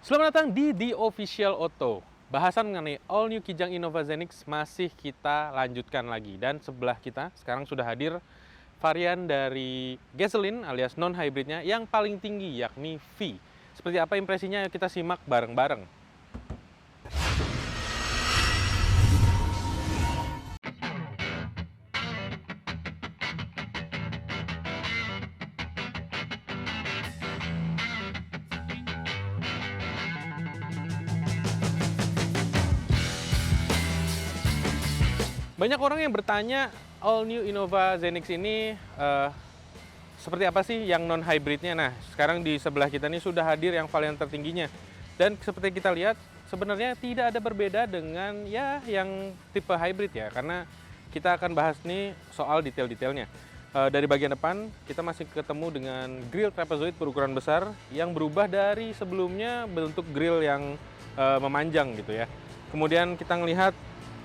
Selamat datang di The Official Auto. Bahasan mengenai All New Kijang Innova Zenix masih kita lanjutkan lagi. Dan sebelah kita sekarang sudah hadir varian dari gasoline alias non-hybridnya yang paling tinggi, yakni V. Seperti apa impresinya, yuk kita simak bareng-bareng. Banyak orang yang bertanya, All New Innova Zenix ini seperti apa sih yang non-hybridnya? Nah, sekarang di sebelah kita ini sudah hadir yang varian tertingginya. Dan seperti kita lihat, sebenarnya tidak ada berbeda dengan yang tipe hybrid ya, karena kita akan bahas nih soal detail-detailnya. Dari bagian depan, kita masih ketemu dengan grill trapezoid berukuran besar yang berubah dari sebelumnya bentuk grill yang memanjang gitu ya. Kemudian kita melihat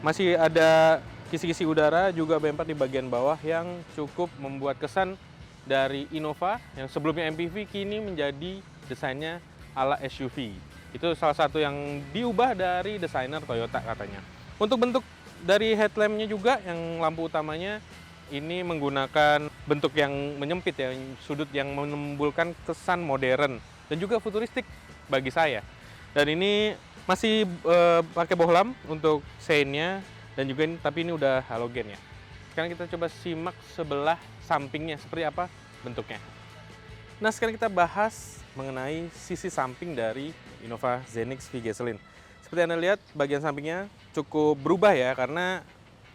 masih ada kisi-kisi udara juga bemper di bagian bawah yang cukup membuat kesan dari Innova yang sebelumnya MPV kini menjadi desainnya ala SUV. Itu salah satu yang diubah dari desainer Toyota katanya. Untuk bentuk dari headlampnya juga yang lampu utamanya ini menggunakan bentuk yang menyempit ya, sudut yang menimbulkan kesan modern dan juga futuristik bagi saya. Dan ini masih pakai bohlam untuk sein-nya dan juga tapi ini udah halogen ya. Sekarang kita coba simak sebelah sampingnya seperti apa bentuknya. Nah, sekarang kita bahas mengenai sisi samping dari Innova Zenix V Gasoline. Seperti Anda lihat, bagian sampingnya cukup berubah ya, karena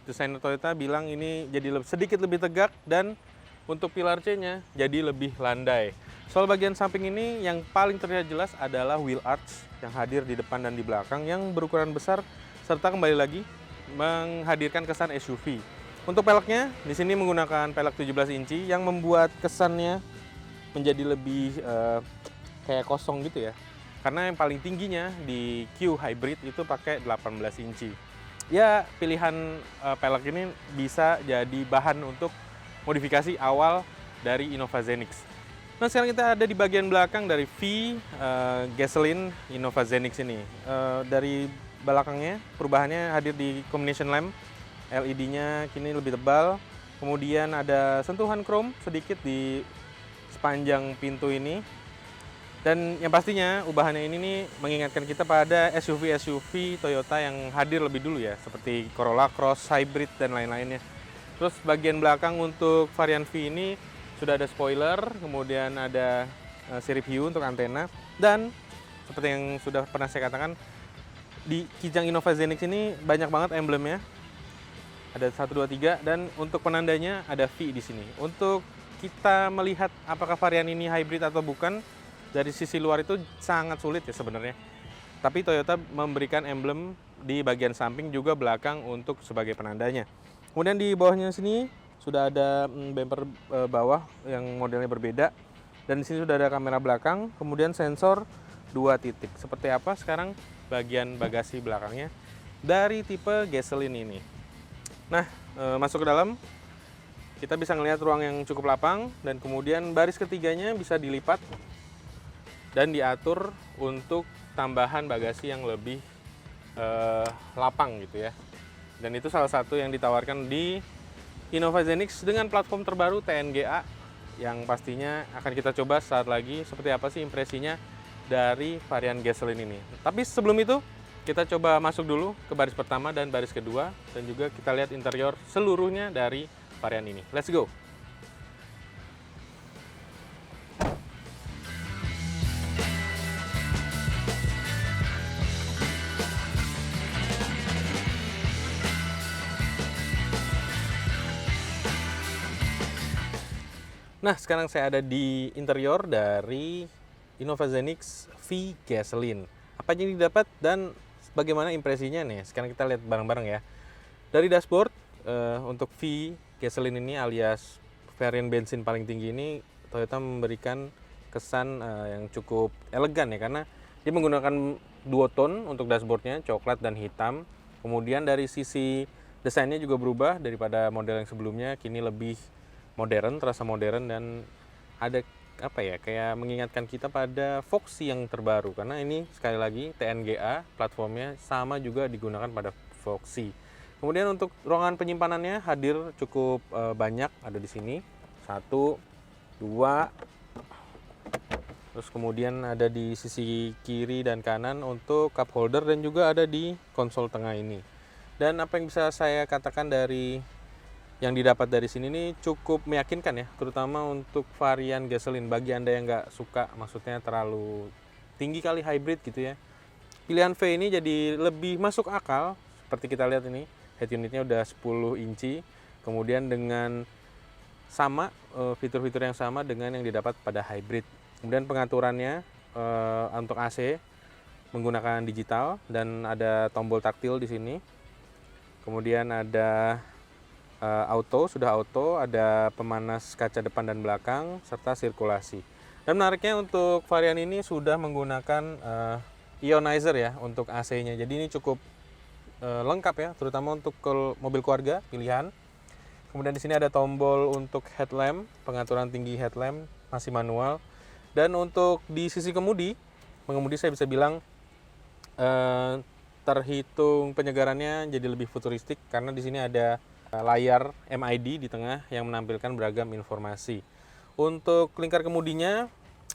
desainer Toyota bilang ini jadi sedikit lebih tegak dan untuk pilar C-nya jadi lebih landai. Soal bagian samping ini yang paling terlihat jelas adalah wheel arch yang hadir di depan dan di belakang yang berukuran besar serta kembali lagi menghadirkan kesan SUV. Untuk peleknya di sini menggunakan pelek 17 inci yang membuat kesannya menjadi lebih kayak kosong gitu ya. Karena yang paling tingginya di Q Hybrid itu pakai 18 inci. Ya, pilihan pelek ini bisa jadi bahan untuk modifikasi awal dari Innova Zenix. Nah, sekarang kita ada di bagian belakang dari V Gasoline Innova Zenix ini. Dari belakangnya perubahannya hadir di combination lamp, LED-nya kini lebih tebal. Kemudian ada sentuhan chrome sedikit di sepanjang pintu ini. Dan yang pastinya ubahannya ini nih mengingatkan kita pada SUV-SUV Toyota yang hadir lebih dulu ya, seperti Corolla Cross, Hybrid, dan lain-lainnya. Terus bagian belakang untuk varian V ini sudah ada spoiler, kemudian ada sirip hiu untuk antena, dan seperti yang sudah pernah saya katakan, di Kijang Innova Zenix ini banyak banget emblemnya. Ada 1, 2, 3, dan untuk penandanya ada V di sini. Untuk kita melihat apakah varian ini hybrid atau bukan, dari sisi luar itu sangat sulit ya sebenarnya. Tapi Toyota memberikan emblem di bagian samping juga belakang untuk sebagai penandanya. Kemudian di bawahnya sini sudah ada bumper bawah yang modelnya berbeda. Dan di sini sudah ada kamera belakang, kemudian sensor 2 titik. Seperti apa sekarang bagian bagasi belakangnya dari tipe gasoline ini. Nah, masuk ke dalam, kita bisa melihat ruang yang cukup lapang dan kemudian baris ketiganya bisa dilipat dan diatur untuk tambahan bagasi yang lebih lapang gitu ya. Dan itu salah satu yang ditawarkan di Innova Zenix dengan platform terbaru TNGA yang pastinya akan kita coba saat lagi seperti apa sih impresinya dari varian gasoline ini. Tapi sebelum itu, kita coba masuk dulu ke baris pertama dan baris kedua, dan juga kita lihat interior seluruhnya dari varian ini. Let's go! Nah, sekarang saya ada di interior dari Innova Zenix V Gasoline. Apa yang didapat dan bagaimana impresinya nih? Sekarang kita lihat bareng-bareng ya. Dari dashboard, untuk V Gasoline ini alias varian bensin paling tinggi ini, Toyota memberikan kesan yang cukup elegan ya, karena dia menggunakan duotone untuk dashboardnya, coklat dan hitam. Kemudian dari sisi desainnya juga berubah daripada model yang sebelumnya, kini lebih modern, terasa modern dan ada apa ya, kayak mengingatkan kita pada Foxy yang terbaru, karena ini sekali lagi TNGA platformnya sama juga digunakan pada Foxy. Kemudian untuk ruangan penyimpanannya hadir cukup banyak, ada di sini 1, 2, terus kemudian ada di sisi kiri dan kanan untuk cup holder, dan juga ada di konsol tengah ini. Dan apa yang bisa saya katakan dari yang didapat dari sini nih cukup meyakinkan ya, terutama untuk varian gasoline. Bagi Anda yang nggak suka, maksudnya terlalu tinggi kali hybrid gitu ya, pilihan V ini jadi lebih masuk akal. Seperti kita lihat ini, head unitnya udah 10 inci, kemudian dengan sama fitur-fitur yang sama dengan yang didapat pada hybrid. Kemudian pengaturannya untuk AC menggunakan digital dan ada tombol taktil di sini. Kemudian ada sudah auto, ada pemanas kaca depan dan belakang, serta sirkulasi. Dan menariknya untuk varian ini sudah menggunakan ionizer ya untuk AC-nya. Jadi ini cukup lengkap ya, terutama untuk mobil keluarga pilihan. Kemudian di sini ada tombol untuk headlamp, pengaturan tinggi headlamp masih manual. Dan untuk di sisi pengemudi saya bisa bilang terhitung penyegarannya jadi lebih futuristik, karena di sini ada layar MID di tengah yang menampilkan beragam informasi. Untuk lingkar kemudinya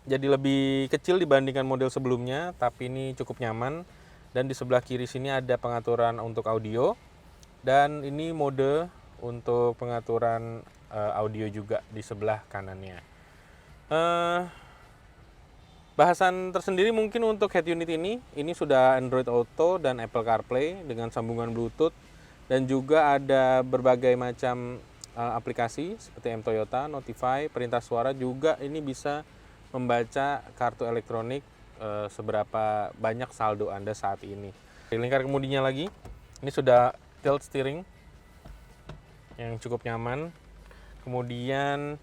jadi lebih kecil dibandingkan model sebelumnya, tapi ini cukup nyaman. Dan di sebelah kiri sini ada pengaturan untuk audio, dan ini mode untuk pengaturan audio juga di sebelah kanannya. Bahasan tersendiri mungkin untuk head unit ini sudah Android Auto dan Apple CarPlay dengan sambungan Bluetooth, dan juga ada berbagai macam aplikasi seperti M Toyota, Notify, perintah suara, juga ini bisa membaca kartu elektronik seberapa banyak saldo Anda saat ini. Di lingkar kemudinya lagi, ini sudah tilt steering yang cukup nyaman. Kemudian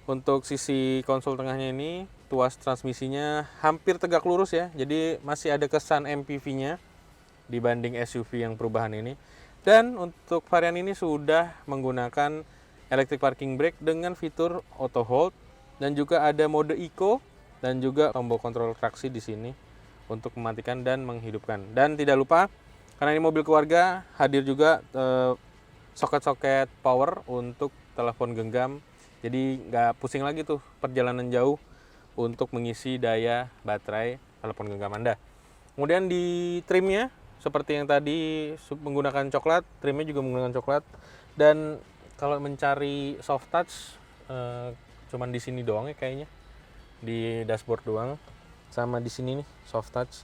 untuk sisi konsol tengahnya ini, tuas transmisinya hampir tegak lurus ya, jadi masih ada kesan MPV-nya dibanding SUV yang perubahan ini. Dan untuk varian ini sudah menggunakan electric parking brake dengan fitur auto hold, dan juga ada mode eco, dan juga tombol kontrol traksi di sini untuk mematikan dan menghidupkan. Dan tidak lupa, karena ini mobil keluarga, hadir juga soket-soket power untuk telepon genggam. Jadi nggak pusing lagi tuh perjalanan jauh untuk mengisi daya baterai telepon genggam Anda. Kemudian di trimnya, seperti yang tadi menggunakan coklat, trimnya juga menggunakan coklat. Dan kalau mencari soft touch, cuman di sini doang ya kayaknya, di dashboard doang, sama di sini nih soft touch.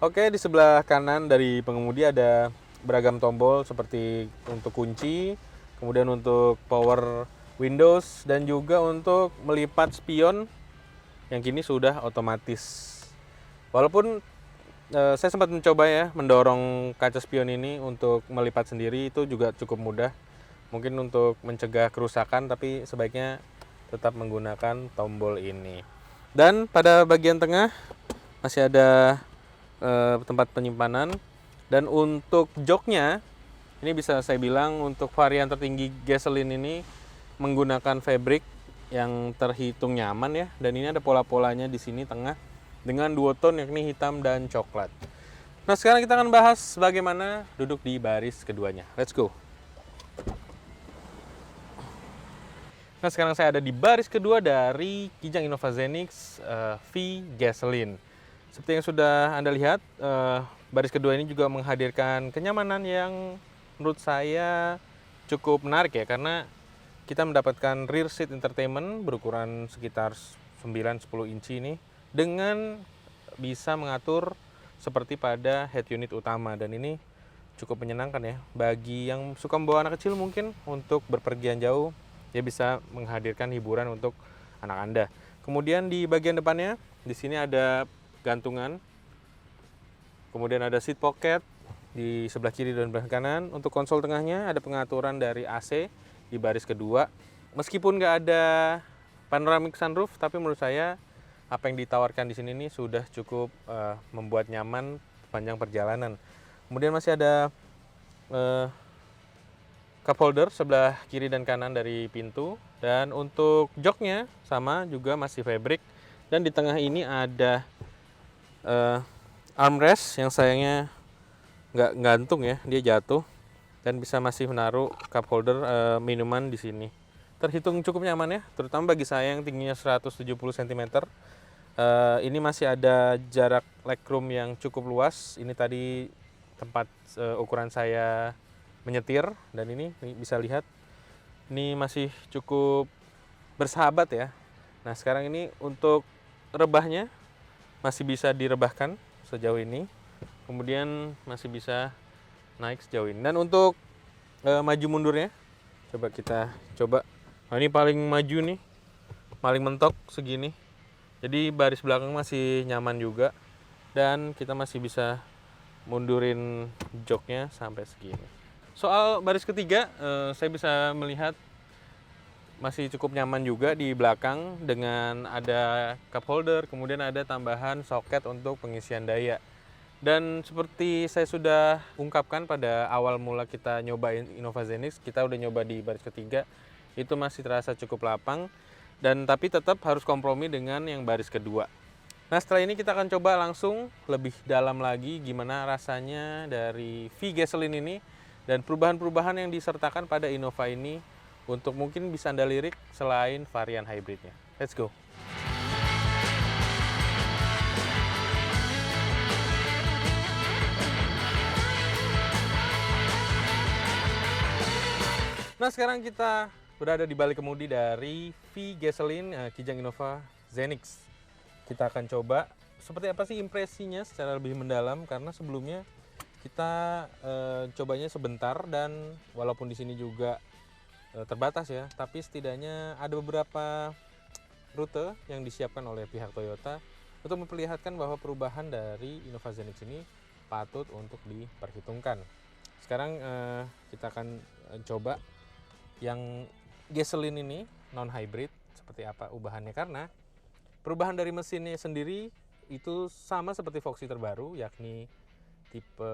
Oke, di sebelah kanan dari pengemudi ada beragam tombol seperti untuk kunci, kemudian untuk power windows, dan juga untuk melipat spion yang kini sudah otomatis. Walaupun saya sempat mencoba ya mendorong kaca spion ini untuk melipat sendiri, itu juga cukup mudah. Mungkin untuk mencegah kerusakan, tapi sebaiknya tetap menggunakan tombol ini. Dan pada bagian tengah masih ada tempat penyimpanan. Dan untuk joknya, ini bisa saya bilang untuk varian tertinggi gasoline ini menggunakan fabric yang terhitung nyaman ya. Dan ini ada pola-polanya di sini tengah dengan duotone, yakni hitam dan coklat. Nah, sekarang kita akan bahas bagaimana duduk di baris keduanya. Let's go. Nah, sekarang saya ada di baris kedua dari Kijang Innova Zenix V Gasoline. Seperti yang sudah Anda lihat, baris kedua ini juga menghadirkan kenyamanan yang menurut saya cukup menarik ya, karena kita mendapatkan rear seat entertainment berukuran sekitar 9-10 inci ini, dengan bisa mengatur seperti pada head unit utama. Dan ini cukup menyenangkan ya bagi yang suka membawa anak kecil, mungkin untuk berpergian jauh dia bisa menghadirkan hiburan untuk anak Anda. Kemudian di bagian depannya di sini ada gantungan, kemudian ada seat pocket di sebelah kiri dan sebelah kanan. Untuk konsol tengahnya ada pengaturan dari AC di baris kedua. Meskipun nggak ada panoramic sunroof, tapi menurut saya apa yang ditawarkan di sini ini sudah cukup membuat nyaman sepanjang perjalanan. Kemudian masih ada cup holder sebelah kiri dan kanan dari pintu. Dan untuk joknya sama juga masih fabric. Dan di tengah ini ada armrest yang sayangnya nggak gantung ya, dia jatuh. Dan bisa masih menaruh cup holder minuman di sini. Terhitung cukup nyaman ya, terutama bagi saya yang tingginya 170 cm. Ini masih ada jarak legroom yang cukup luas. Ini tadi tempat ukuran saya menyetir, dan ini bisa lihat ini masih cukup bersahabat ya. Nah sekarang ini untuk rebahnya masih bisa direbahkan sejauh ini, kemudian masih bisa naik sejauh ini. Dan untuk maju mundurnya coba. Nah, ini paling maju nih, paling mentok segini. Jadi baris belakang masih nyaman juga, dan kita masih bisa mundurin joknya sampai segini. Soal baris ketiga, saya bisa melihat masih cukup nyaman juga di belakang dengan ada cup holder, kemudian ada tambahan soket untuk pengisian daya. Dan seperti saya sudah ungkapkan pada awal mula kita nyobain Innova Zenix, kita udah nyoba di baris ketiga, itu masih terasa cukup lapang, dan tapi tetap harus kompromi dengan yang baris kedua. Nah setelah ini kita akan coba langsung lebih dalam lagi gimana rasanya dari V-Gasoline ini dan perubahan-perubahan yang disertakan pada Innova ini untuk mungkin bisa Anda lirik selain varian hybridnya. Let's go! Nah sekarang kita berada di balik kemudi dari V-Gasoline Kijang Innova Zenix. Kita akan coba seperti apa sih impresinya secara lebih mendalam, karena sebelumnya kita cobanya sebentar, dan walaupun di sini juga terbatas ya, tapi setidaknya ada beberapa rute yang disiapkan oleh pihak Toyota untuk memperlihatkan bahwa perubahan dari Innova Zenix ini patut untuk diperhitungkan. Sekarang kita akan coba yang gasoline ini non hybrid seperti apa ubahannya, karena perubahan dari mesinnya sendiri itu sama seperti Voxy terbaru, yakni tipe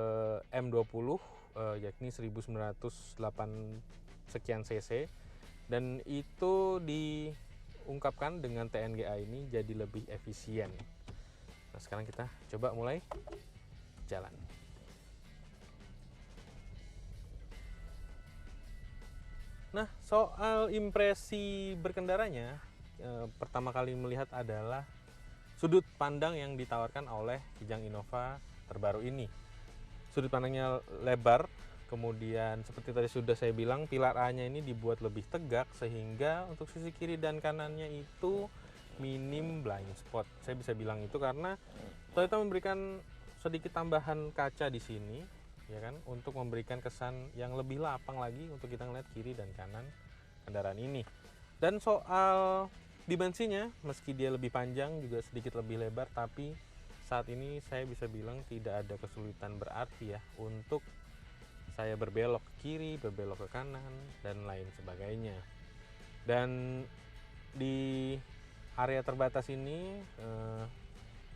M20, yakni 1908 sekian cc, dan itu diungkapkan dengan TNGA ini jadi lebih efisien. Nah sekarang kita coba mulai jalan. Nah, soal impresi berkendaranya, pertama kali melihat adalah sudut pandang yang ditawarkan oleh Kijang Innova terbaru ini. Sudut pandangnya lebar, kemudian seperti tadi sudah saya bilang, pilar A-nya ini dibuat lebih tegak sehingga untuk sisi kiri dan kanannya itu minim blind spot. Saya bisa bilang itu karena Toyota memberikan sedikit tambahan kaca di sini, ya kan, untuk memberikan kesan yang lebih lapang lagi untuk kita ngeliat kiri dan kanan kendaraan ini. Dan soal dimensinya, meski dia lebih panjang juga sedikit lebih lebar, tapi saat ini saya bisa bilang tidak ada kesulitan berarti ya untuk saya berbelok ke kiri, berbelok ke kanan, dan lain sebagainya. Dan di area terbatas ini,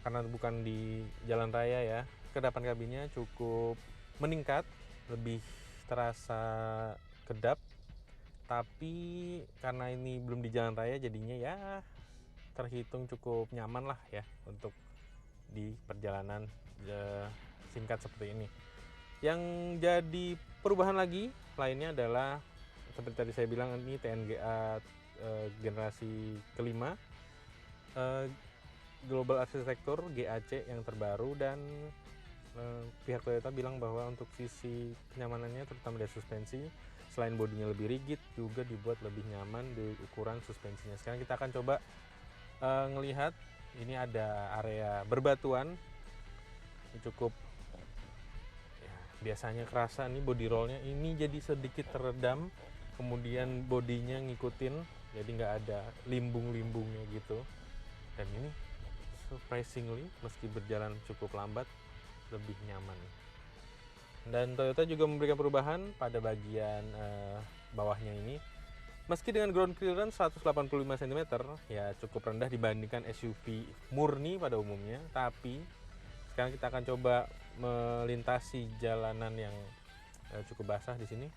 karena bukan di jalan raya ya, kedapan kabinnya cukup meningkat, lebih terasa kedap, tapi karena ini belum di jalan raya jadinya ya terhitung cukup nyaman lah ya untuk di perjalanan singkat seperti ini. Yang jadi perubahan lagi lainnya adalah seperti tadi saya bilang, ini TNGA generasi kelima, Global Architecture GAC yang terbaru, dan pihak Toyota bilang bahwa untuk sisi kenyamanannya terutama dari suspensi, selain bodinya lebih rigid juga dibuat lebih nyaman di ukuran suspensinya. Sekarang kita akan coba ngelihat, ini ada area berbatuan, ini cukup ya, biasanya kerasa nih body rollnya ini jadi sedikit teredam, kemudian bodinya ngikutin, jadi nggak ada limbung-limbungnya gitu. Dan ini surprisingly meski berjalan cukup lambat lebih nyaman. Dan Toyota juga memberikan perubahan pada bagian bawahnya ini. Meski dengan ground clearance 185 cm ya cukup rendah dibandingkan SUV murni pada umumnya, tapi sekarang kita akan coba melintasi jalanan yang cukup basah di sini.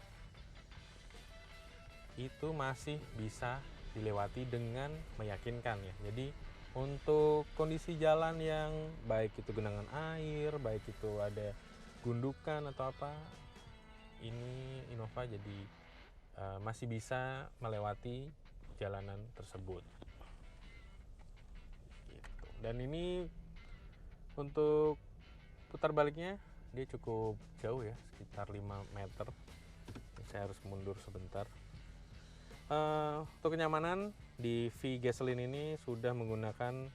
itu masih bisa dilewati dengan meyakinkan ya. Jadi untuk kondisi jalan yang baik itu genangan air, baik itu ada gundukan atau apa, ini Innova jadi masih bisa melewati jalanan tersebut. Gitu. Dan ini untuk putar baliknya dia cukup jauh ya, sekitar 5 meter. Saya harus mundur sebentar. Untuk kenyamanan di V Gasoline ini sudah menggunakan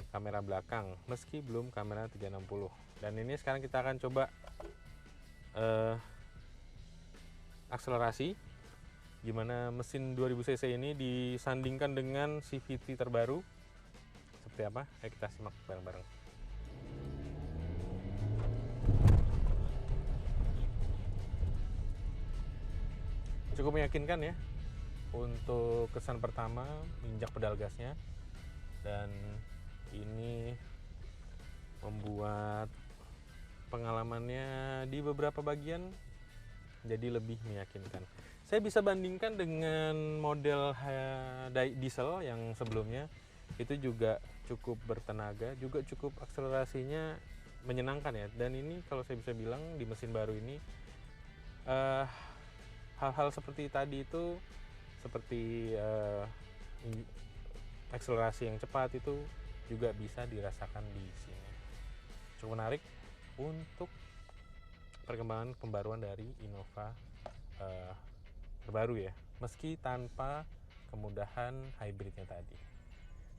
kamera belakang meski belum kamera 360. Dan ini sekarang kita akan coba akselerasi gimana mesin 2000 cc ini disandingkan dengan CVT terbaru seperti apa. Ayo kita simak bareng-bareng. Cukup meyakinkan ya untuk kesan pertama injak pedal gasnya, dan ini membuat pengalamannya di beberapa bagian jadi lebih meyakinkan. Saya bisa bandingkan dengan model diesel yang sebelumnya, itu juga cukup bertenaga, juga cukup akselerasinya menyenangkan ya. Dan ini kalau saya bisa bilang di mesin baru ini hal-hal seperti tadi itu, seperti akselerasi yang cepat itu juga bisa dirasakan di sini. Cukup menarik untuk perkembangan pembaruan dari Innova terbaru ya, meski tanpa kemudahan hybridnya tadi.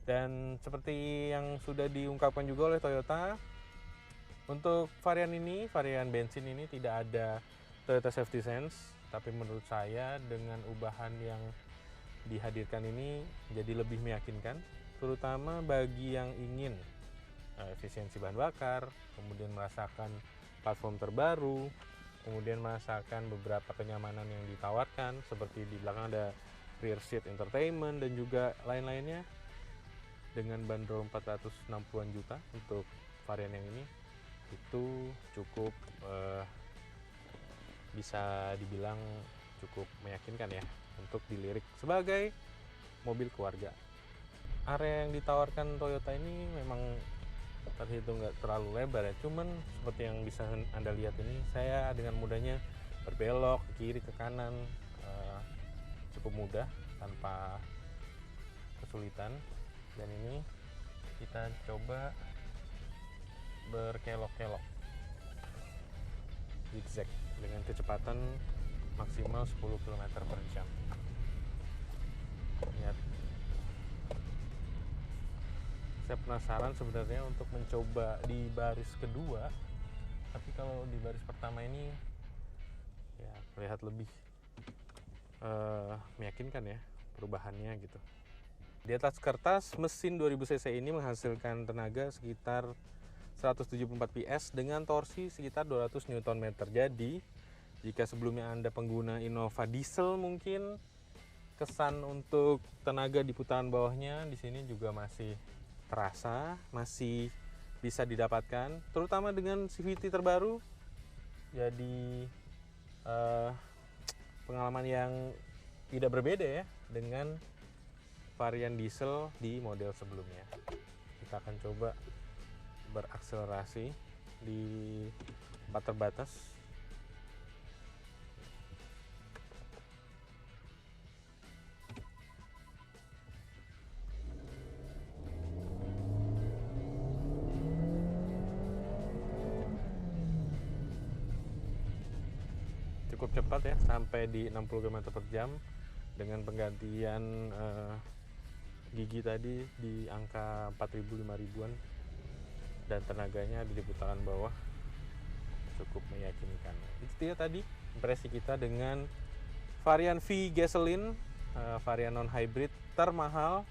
Dan seperti yang sudah diungkapkan juga oleh Toyota, untuk varian ini, varian bensin ini tidak ada Toyota Safety Sense, tapi menurut saya dengan ubahan yang dihadirkan ini jadi lebih meyakinkan, terutama bagi yang ingin efisiensi bahan bakar, kemudian merasakan platform terbaru, kemudian merasakan beberapa kenyamanan yang ditawarkan, seperti di belakang ada rear seat entertainment dan juga lain-lainnya, dengan bandrol 460-an juta untuk varian yang ini, itu cukup bisa dibilang cukup meyakinkan ya untuk dilirik sebagai mobil keluarga. Area yang ditawarkan Toyota ini memang terhitung nggak terlalu lebar ya, cuman seperti yang bisa Anda lihat ini, saya dengan mudahnya berbelok ke kiri ke kanan cukup mudah tanpa kesulitan. Dan ini kita coba berkelok-kelok zigzag dengan kecepatan maksimal 10 km per jam. Lihat, saya penasaran sebenarnya untuk mencoba di baris kedua, tapi kalau di baris pertama ini ya terlihat lebih meyakinkan ya perubahannya gitu. Di atas kertas, mesin 2000 cc ini menghasilkan tenaga sekitar 174 PS dengan torsi sekitar 200 Nm. Jadi jika sebelumnya Anda pengguna Innova diesel, mungkin kesan untuk tenaga di putaran bawahnya di sini juga masih terasa, masih bisa didapatkan, terutama dengan CVT terbaru. Jadi pengalaman yang tidak berbeda ya dengan varian diesel di model sebelumnya. Kita akan coba berakselerasi di tempat terbatas. Cukup cepat ya, sampai di 60 km per jam dengan penggantian gigi tadi di angka 4.000-5.000-an, dan tenaganya di putaran bawah cukup meyakinkan. Itu dia tadi impresi kita dengan varian V Gasoline, varian non hybrid termahal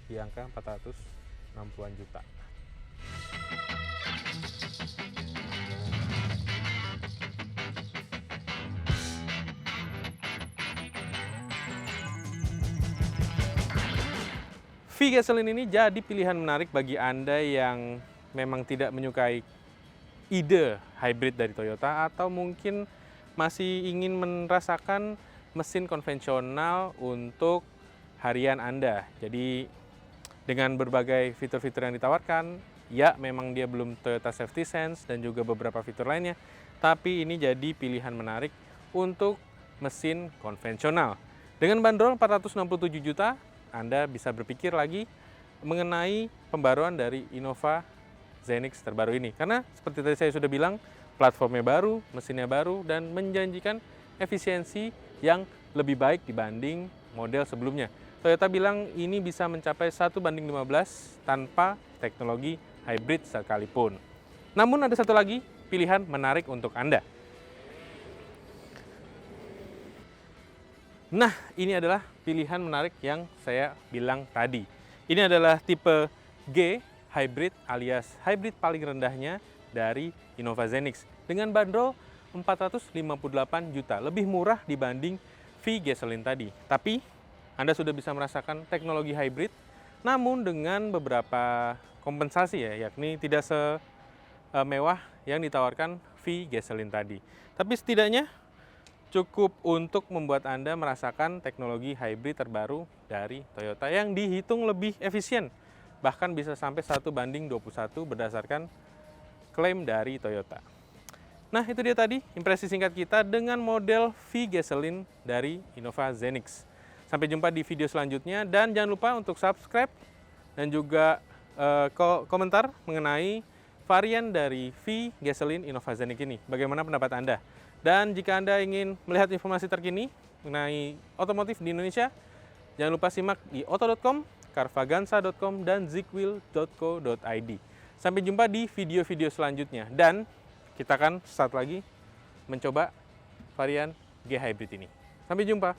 di angka 460-an juta. V Gasoline ini jadi pilihan menarik bagi Anda yang memang tidak menyukai ide hybrid dari Toyota, atau mungkin masih ingin merasakan mesin konvensional untuk harian Anda. Jadi dengan berbagai fitur-fitur yang ditawarkan, ya memang dia belum Toyota Safety Sense dan juga beberapa fitur lainnya, tapi ini jadi pilihan menarik untuk mesin konvensional. Dengan bandrol 467 juta, Anda bisa berpikir lagi mengenai pembaruan dari Innova Zenix terbaru ini. Karena seperti tadi saya sudah bilang, platformnya baru, mesinnya baru, dan menjanjikan efisiensi yang lebih baik dibanding model sebelumnya. Toyota bilang ini bisa mencapai 1:15 tanpa teknologi hybrid sekalipun. Namun ada satu lagi pilihan menarik untuk Anda. Nah, ini adalah pilihan menarik yang saya bilang tadi. Ini adalah tipe G hybrid alias hybrid paling rendahnya dari Innova Zenix dengan bandrol 458 juta, lebih murah dibanding V gasoline tadi. Tapi Anda sudah bisa merasakan teknologi hybrid, namun dengan beberapa kompensasi ya, yakni tidak semewah yang ditawarkan V gasoline tadi. Tapi setidaknya cukup untuk membuat Anda merasakan teknologi hybrid terbaru dari Toyota yang dihitung lebih efisien. Bahkan bisa sampai 1:21 berdasarkan klaim dari Toyota. Nah, itu dia tadi impresi singkat kita dengan model V gasoline dari Innova Zenix. Sampai jumpa di video selanjutnya dan jangan lupa untuk subscribe dan juga komentar mengenai varian dari V gasoline Innova Zenix ini. Bagaimana pendapat Anda? Dan jika Anda ingin melihat informasi terkini mengenai otomotif di Indonesia, jangan lupa simak di oto.com, carvaganza.com, dan zigwheel.co.id. Sampai jumpa di video-video selanjutnya. Dan kita akan saat lagi mencoba varian G Hybrid ini. Sampai jumpa.